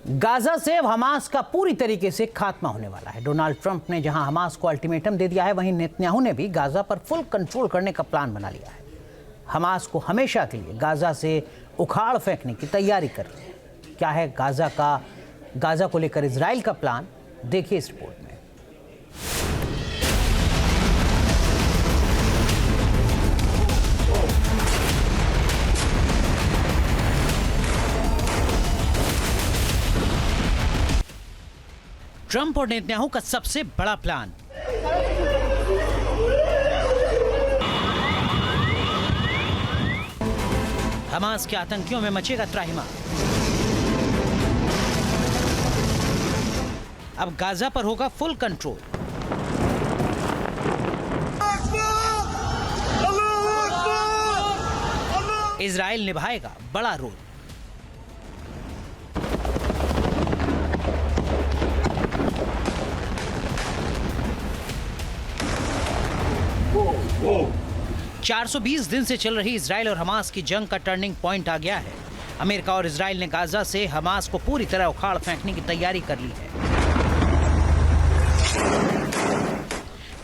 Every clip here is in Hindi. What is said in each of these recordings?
गाजा से अब हमास का पूरी तरीके से खात्मा होने वाला है। डोनाल्ड ट्रंप ने जहां हमास को अल्टीमेटम दे दिया है, वहीं नेतन्याहू ने भी गाजा पर फुल कंट्रोल करने का प्लान बना लिया है। हमास को हमेशा के लिए गाजा से उखाड़ फेंकने की तैयारी कर ली है। क्या है गाजा को लेकर इजराइल का प्लान, देखिए इस रिपोर्ट में। ट्रंप और नेतन्याहू का सबसे बड़ा प्लान। हमास के आतंकियों में मचेगा त्राहिमाम। अब गाजा पर होगा फुल कंट्रोल। इजराइल निभाएगा बड़ा रोल। वो 420 दिन से चल रही इजराइल और हमास की जंग का टर्निंग पॉइंट आ गया है। अमेरिका और इजराइल ने गाजा से हमास को पूरी तरह उखाड़ फेंकने की तैयारी कर ली है।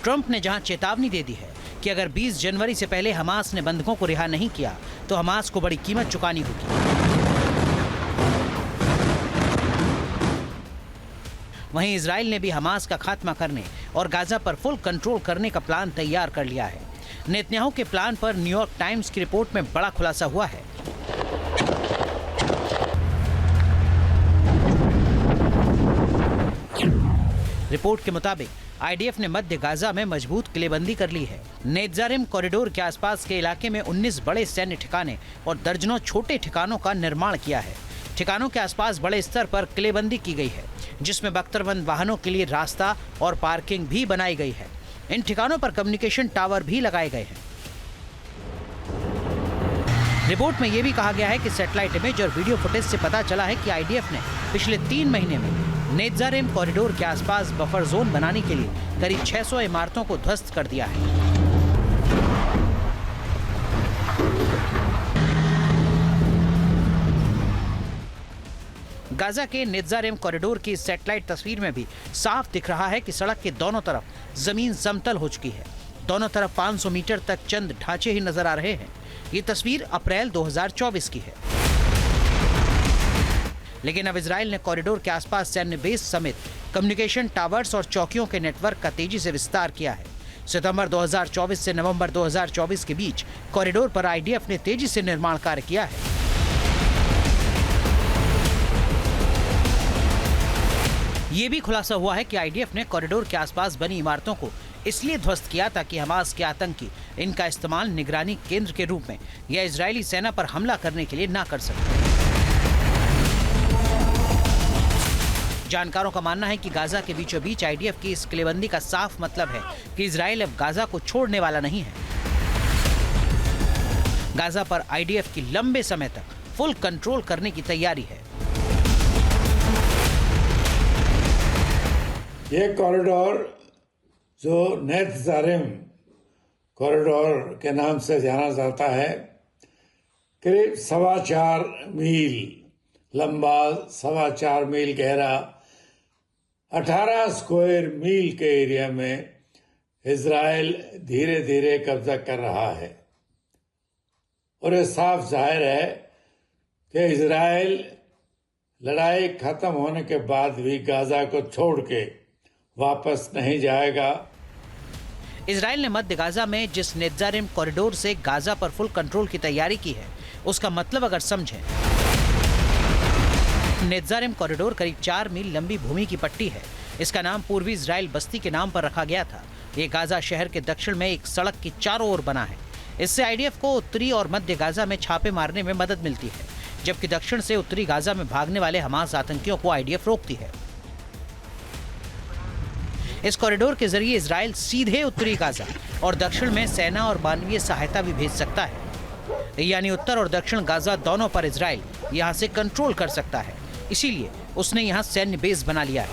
ट्रंप ने जहां चेतावनी दे दी है कि अगर 20 जनवरी से पहले हमास ने बंधकों को रिहा नहीं किया तो हमास को बड़ी कीमत चुकानी होगी। वहीं इजराइल ने भी हमास का खात्मा करने और गाजा पर फुल कंट्रोल करने का प्लान तैयार कर लिया है। नेतन्याहू के प्लान पर न्यूयॉर्क टाइम्स की रिपोर्ट में बड़ा खुलासा हुआ है। रिपोर्ट के मुताबिक आईडीएफ ने मध्य गाजा में मजबूत किलेबंदी कर ली है। नेत्जारिम कॉरिडोर के आसपास के इलाके में 19 बड़े सैन्य ठिकाने और दर्जनों छोटे ठिकानों का निर्माण किया है। ठिकानों के आसपास बड़े स्तर पर किलेबंदी की गई है, जिसमें बख्तरबंद वाहनों के लिए रास्ता और पार्किंग भी बनाई गई है। इन ठिकानों पर कम्युनिकेशन टावर भी लगाए गए हैं। रिपोर्ट में यह भी कहा गया है कि सैटेलाइट इमेज और वीडियो फुटेज से पता चला है कि आईडीएफ ने पिछले 3 महीने में नेत्जारिम कॉरिडोर के आसपास बफर जोन बनाने के लिए करीब 600 इमारतों को ध्वस्त कर दिया है। गाजा के नेत्जारिम कॉरिडोर की सैटेलाइट तस्वीर में भी साफ दिख रहा है कि सड़क के दोनों तरफ जमीन समतल हो चुकी है। दोनों तरफ 500 मीटर तक चंद ढांचे ही नजर आ रहे हैं। ये तस्वीर अप्रैल 2024 की है। लेकिन अब इजराइल ने कॉरिडोर के आसपास सैन्य बेस समेत कम्युनिकेशन टावर्स और चौकियों के नेटवर्क का तेजी से विस्तार किया है। सितंबर 2024 से नवंबर 2024 के बीच कॉरिडोर पर आईडीएफ ने तेजी से निर्माण कार्य किया है। ये भी खुलासा हुआ है कि आईडीएफ ने कॉरिडोर के आसपास बनी इमारतों को इसलिए ध्वस्त किया ताकि हमास के आतंकी इनका इस्तेमाल निगरानी केंद्र के रूप में या इजरायली सेना पर हमला करने के लिए ना कर सके। जानकारों का मानना है कि गाजा के बीचों बीच आईडीएफ की इस किलेबंदी का साफ मतलब है कि इजराइल अब गाजा को छोड़ने वाला नहीं है। गाजा पर आईडीएफ की लंबे समय तक फुल कंट्रोल करने की तैयारी है। ये कॉरिडोर जो नेत्जारिम कॉरिडोर के नाम से जाना जाता है, करीब 4.25 मील लंबा, 4.25 मील गहरा, 18 स्क्वायर मील के एरिया में इजराइल धीरे धीरे कब्जा कर रहा है। और ये साफ जाहिर है कि इजराइल लड़ाई खत्म होने के बाद भी गाजा को छोड़ के वापस नहीं जाएगा। इजराइल ने मध्य गाजा में जिस नेत्जारिम कॉरिडोर से गाजा पर फुल कंट्रोल की तैयारी की है, उसका मतलब अगर समझें, नेत्जारिम कॉरिडोर करीब 4 मील लंबी भूमि की पट्टी है। इसका नाम पूर्वी इजराइल बस्ती के नाम पर रखा गया था। ये गाजा शहर के दक्षिण में एक सड़क की चारों ओर बना है। इससे आईडीएफ को उत्तरी और मध्य गाजा में छापे मारने में मदद मिलती है, जबकि दक्षिण से उत्तरी गाजा में भागने वाले हमास आतंकियों को आईडीएफ रोकती है। इस कॉरिडोर के जरिए इजराइल सीधे उत्तरी गाजा और दक्षिण में सेना और मानवीय सहायता भी भेज सकता है। यानी उत्तर और दक्षिण गाजा दोनों पर इजराइल यहां से कंट्रोल कर सकता है। इसीलिए उसने यहां सैन्य बेस बना लिया है।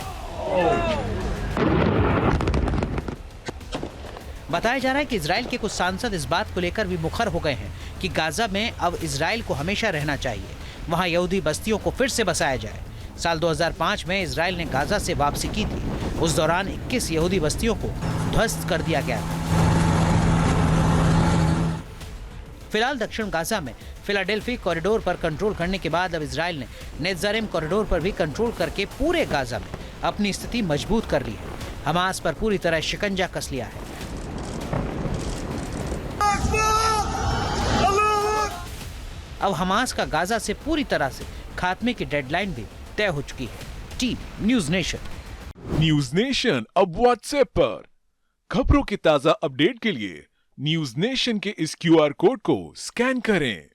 बताया जा रहा है कि इजराइल के कुछ सांसद इस बात को लेकर भी मुखर हो गए हैं कि गाजा में अब इजराइल को हमेशा रहना चाहिए, वहां यहूदी बस्तियों को फिर से बसाया जाए। साल 2005 में इजराइल ने गाजा से वापसी की थी। उस दौरान 21 यहूदी बस्तियों को ध्वस्त कर दिया गया था। फिलहाल दक्षिण गाजा में फिलाडेल्फी कॉरिडोर पर कंट्रोल करने के बाद अब इजराइल ने नेत्जारिम कॉरिडोर पर भी कंट्रोल करके पूरे गाजा में अपनी स्थिति मजबूत कर ली है। हमास पर पूरी तरह शिकंजा कस लिया है। अब हमास का गाजा से पूरी तरह से खात्मे की डेडलाइन भी तय हो चुकी है। टीम न्यूज नेशन अब व्हाट्सएप पर खबरों की ताजा अपडेट के लिए न्यूज नेशन के इस QR कोड को स्कैन करें।